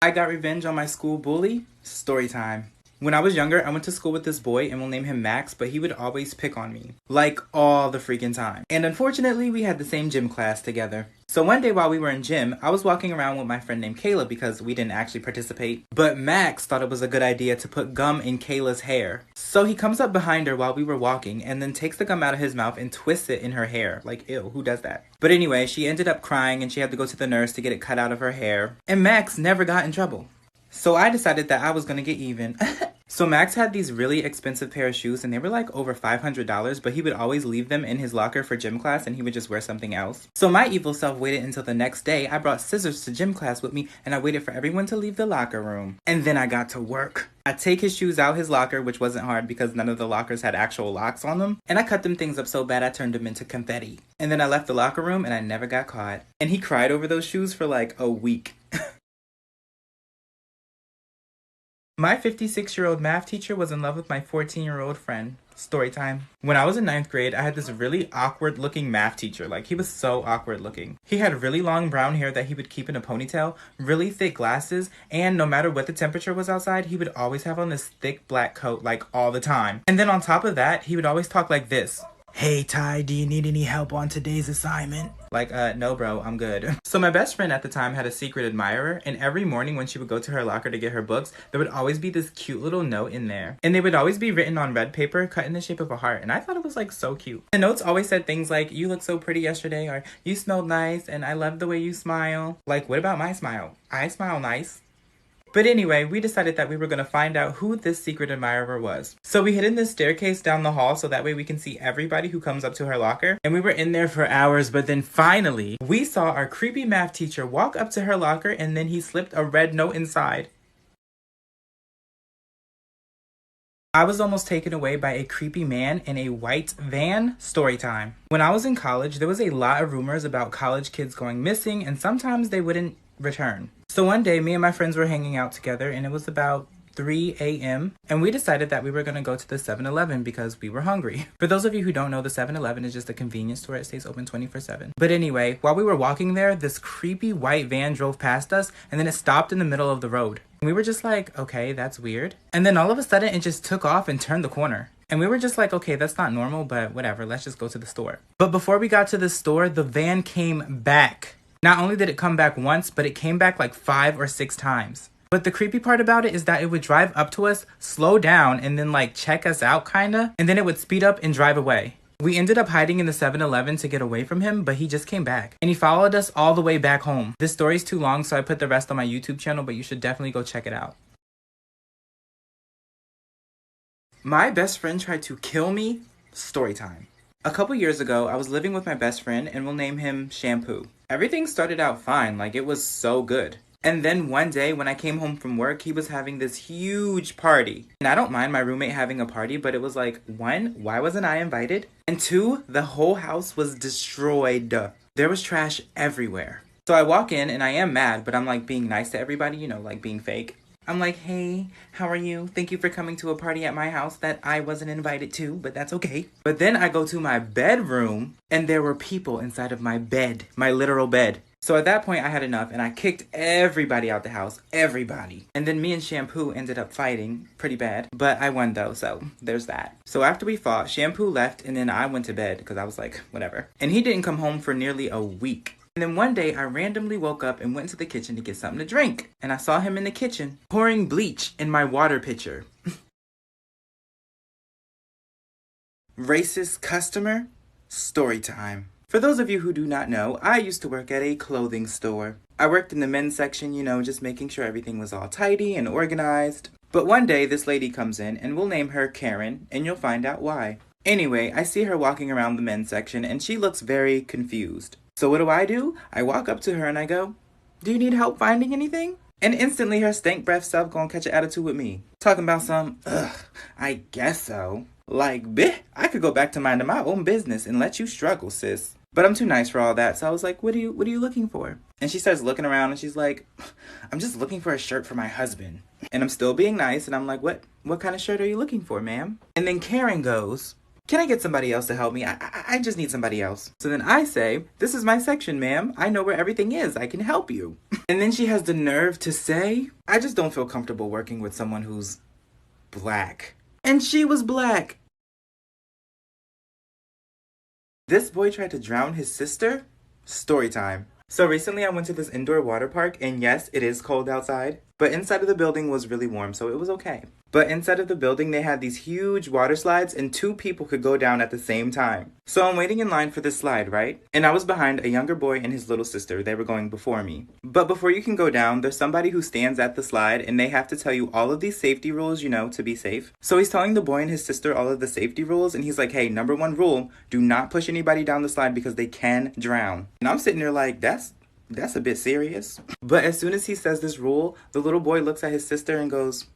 I got revenge on my school bully. Story time. When I was younger, I went to school with this boy, and we'll name him Max, but he would always pick on me. Like, all the freaking time. And unfortunately, we had the same gym class together. So one day while we were in gym, I was walking around with my friend named Kayla because we didn't actually participate. But Max thought it was a good idea to put gum in Kayla's hair. So he comes up behind her while we were walking and then takes the gum out of his mouth and twists it in her hair. Like, ew, who does that? But anyway, she ended up crying and she had to go to the nurse to get it cut out of her hair. And Max never got in trouble. So I decided that I was gonna get even. So Max had these really expensive pair of shoes and they were like over $500, but he would always leave them in his locker for gym class and he would just wear something else. So my evil self waited until the next day. I brought scissors to gym class with me and I waited for everyone to leave the locker room. And then I got to work. I take his shoes out his locker, which wasn't hard because none of the lockers had actual locks on them. And I cut them things up so bad I turned them into confetti. And then I left the locker room and I never got caught. And he cried over those shoes for like a week. My 56-year-old math teacher was in love with my 14-year-old friend. Story time. When I was in 9th grade, I had this really awkward looking math teacher. Like, he was so awkward looking. He had really long brown hair that he would keep in a ponytail, really thick glasses, and no matter what the temperature was outside, he would always have on this thick black coat, like, all the time. And then on top of that, he would always talk like this. Hey, Ty, do you need any help on today's assignment? Like, no, bro, I'm good. So my best friend at the time had a secret admirer, and every morning when she would go to her locker to get her books, there would always be this cute little note in there. And they would always be written on red paper, cut in the shape of a heart, and I thought it was, like, so cute. The notes always said things like, you look so pretty yesterday, or you smelled nice, and I love the way you smile. Like, what about my smile? I smile nice. But anyway, we decided that we were going to find out who this secret admirer was. So we hid in this staircase down the hall so that way we can see everybody who comes up to her locker. And we were in there for hours, but then finally, we saw our creepy math teacher walk up to her locker and then he slipped a red note inside. I was almost taken away by a creepy man in a white van. Story time. When I was in college, there was a lot of rumors about college kids going missing and sometimes they wouldn't return. So one day, me and my friends were hanging out together and it was about 3 a.m. and we decided that we were going to go to the 7-Eleven because we were hungry. For those of you who don't know, the 7-Eleven is just a convenience store. It stays open 24/7. But anyway, while we were walking there, this creepy white van drove past us and then it stopped in the middle of the road. And we were just like, okay, that's weird. And then all of a sudden, it just took off and turned the corner. And we were just like, okay, that's not normal, but whatever, let's just go to the store. But before we got to the store, the van came back. Not only did it come back once, but it came back like 5 or 6 times. But the creepy part about it is that it would drive up to us, slow down, and then like check us out kinda, and then it would speed up and drive away. We ended up hiding in the 7-Eleven to get away from him, but he just came back. And he followed us all the way back home. This story's too long, so I put the rest on my YouTube channel, but you should definitely go check it out. My best friend tried to kill me. Story time. A couple years ago, I was living with my best friend, and we'll name him Shampoo. Everything started out fine, like it was so good. And then one day when I came home from work, he was having this huge party. And I don't mind my roommate having a party, but it was like, 1, why wasn't I invited? And 2, the whole house was destroyed. There was trash everywhere. So I walk in and I am mad, but I'm like being nice to everybody, you know, like being fake. I'm like, hey, how are you? Thank you for coming to a party at my house that I wasn't invited to, but that's okay. But then I go to my bedroom and there were people inside of my bed, my literal bed. So at that point I had enough and I kicked everybody out the house, everybody. And then me and Shampoo ended up fighting pretty bad, but I won though, so there's that. So after we fought, Shampoo left and then I went to bed because I was like, whatever. And he didn't come home for nearly a week. And then one day, I randomly woke up and went to the kitchen to get something to drink. And I saw him in the kitchen, pouring bleach in my water pitcher. Racist customer? Story time. For those of you who do not know, I used to work at a clothing store. I worked in the men's section, you know, just making sure everything was all tidy and organized. But one day, this lady comes in, and we'll name her Karen, and you'll find out why. Anyway, I see her walking around the men's section, and she looks very confused. So what do? I walk up to her and I go, do you need help finding anything? And instantly her stank breath self gonna catch an attitude with me. Talking about I guess so. Like, bitch, I could go back to minding my own business and let you struggle, sis. But I'm too nice for all that, so I was like, what are you looking for? And she starts looking around and she's like, I'm just looking for a shirt for my husband. And I'm still being nice and I'm like, what kind of shirt are you looking for, ma'am? And then Karen goes, Can I get somebody else to help me? I just need somebody else. So then I say, this is my section, ma'am. I know where everything is. I can help you. And then she has the nerve to say, I just don't feel comfortable working with someone who's black. And she was black. This boy tried to drown his sister? Story time. So recently I went to this indoor water park, and yes, it is cold outside, but inside of the building was really warm, so it was okay. But inside of the building, they had these huge water slides, and 2 people could go down at the same time. So I'm waiting in line for this slide, right? And I was behind a younger boy and his little sister. They were going before me. But before you can go down, there's somebody who stands at the slide, and they have to tell you all of these safety rules, to be safe. So he's telling the boy and his sister all of the safety rules, and he's like, hey, number 1 rule, do not push anybody down the slide because they can drown. And I'm sitting there like, that's a bit serious. But as soon as he says this rule, the little boy looks at his sister and goes,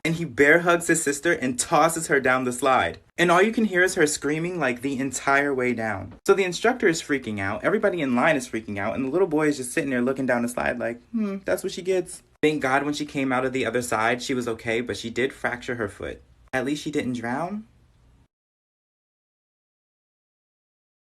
and he bear hugs his sister and tosses her down the slide. And all you can hear is her screaming like the entire way down. So the instructor is freaking out, everybody in line is freaking out, and the little boy is just sitting there looking down the slide like, that's what she gets. Thank God when she came out of the other side, she was okay, but she did fracture her foot. At least she didn't drown.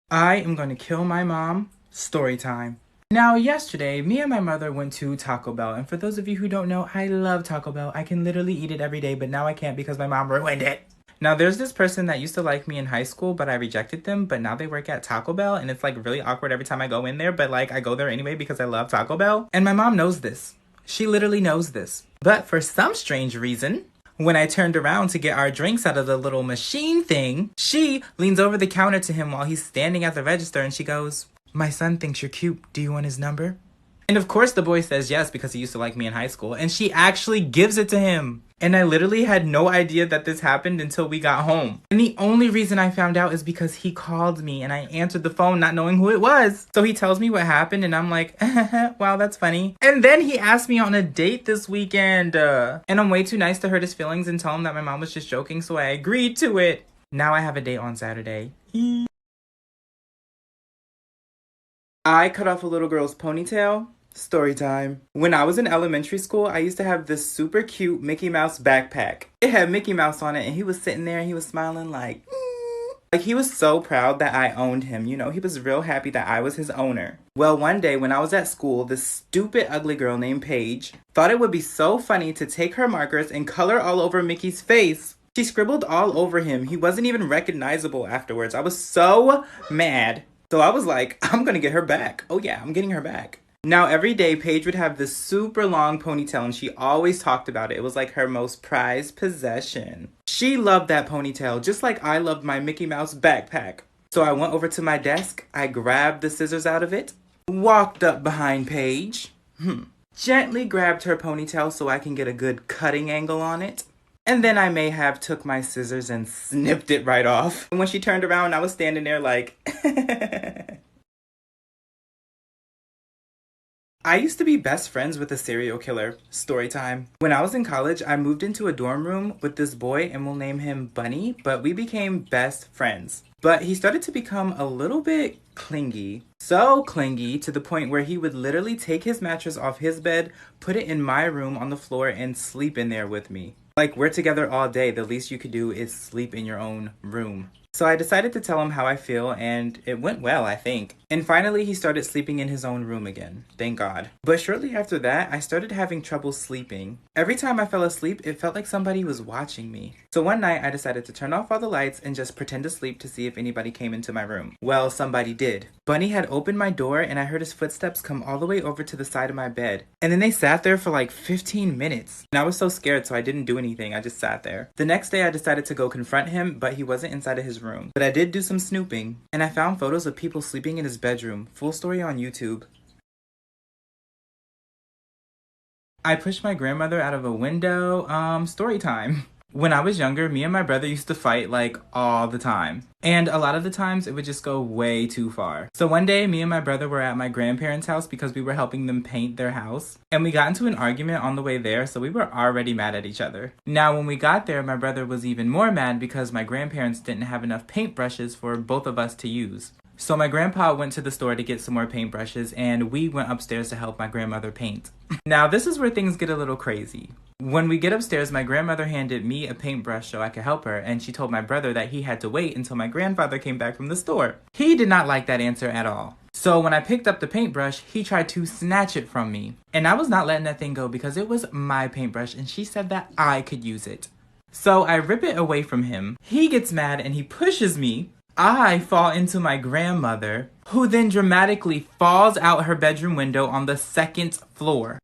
I am going to kill my mom. Story time. Now, yesterday, me and my mother went to Taco Bell, and for those of you who don't know, I love Taco Bell. I can literally eat it every day, but now I can't because my mom ruined it. Now, there's this person that used to like me in high school, but I rejected them, but now they work at Taco Bell, and it's like really awkward every time I go in there, but like I go there anyway because I love Taco Bell. And my mom knows this. She literally knows this. But for some strange reason, when I turned around to get our drinks out of the little machine thing, she leans over the counter to him while he's standing at the register, and she goes, my son thinks you're cute. Do you want his number? And of course the boy says yes because he used to like me in high school, and she actually gives it to him. And I literally had no idea that this happened until we got home. And the only reason I found out is because he called me and I answered the phone not knowing who it was. So he tells me what happened and I'm like, wow, that's funny. And then he asked me on a date this weekend. And I'm way too nice to hurt his feelings and tell him that my mom was just joking, so I agreed to it. Now I have a date on Saturday. I cut off a little girl's ponytail. Story time. When I was in elementary school, I used to have this super cute Mickey Mouse backpack. It had Mickey Mouse on it, and he was sitting there and he was smiling like he was so proud that I owned him. He was real happy that I was his owner. Well, one day when I was at school, this stupid ugly girl named Paige thought it would be so funny to take her markers and color all over Mickey's face. She scribbled all over him. He wasn't even recognizable afterwards. I was so mad. So I was like, I'm gonna get her back. Oh yeah, I'm getting her back. Now every day Paige would have this super long ponytail and she always talked about it. It was like her most prized possession. She loved that ponytail just like I loved my Mickey Mouse backpack. So I went over to my desk, I grabbed the scissors out of it, walked up behind Paige, gently grabbed her ponytail so I can get a good cutting angle on it. And then I may have took my scissors and snipped it right off. And when she turned around, I was standing there like, I used to be best friends with a serial killer. Story time. When I was in college, I moved into a dorm room with this boy and we'll name him Bunny, but we became best friends. But he started to become a little bit clingy. So clingy to the point where he would literally take his mattress off his bed, put it in my room on the floor, and sleep in there with me. Like, we're together all day. The least you could do is sleep in your own room. So I decided to tell him how I feel, and it went well, I think. And finally, he started sleeping in his own room again. Thank God. But shortly after that, I started having trouble sleeping. Every time I fell asleep, it felt like somebody was watching me. So one night, I decided to turn off all the lights and just pretend to sleep to see if anybody came into my room. Well, somebody did. Bunny had opened my door, and I heard his footsteps come all the way over to the side of my bed. And then they sat there for like 15 minutes. And I was so scared, so I didn't do anything. I just sat there. The next day, I decided to go confront him, but he wasn't inside of his room. But I did do some snooping, and I found photos of people sleeping in his bedroom. Full story on YouTube. I pushed my grandmother out of a window. Story time. When I was younger, me and my brother used to fight like all the time. And a lot of the times it would just go way too far. So one day, me and my brother were at my grandparents' house because we were helping them paint their house. And we got into an argument on the way there, so we were already mad at each other. Now, when we got there, my brother was even more mad because my grandparents didn't have enough paintbrushes for both of us to use. So my grandpa went to the store to get some more paintbrushes, and we went upstairs to help my grandmother paint. Now, this is where things get a little crazy. When we get upstairs, my grandmother handed me a paintbrush so I could help her, and she told my brother that he had to wait until my grandfather came back from the store. He did not like that answer at all. So when I picked up the paintbrush, he tried to snatch it from me. And I was not letting that thing go because it was my paintbrush, and she said that I could use it. So I rip it away from him. He gets mad and he pushes me. I fall into my grandmother, who then dramatically falls out her bedroom window on the second floor.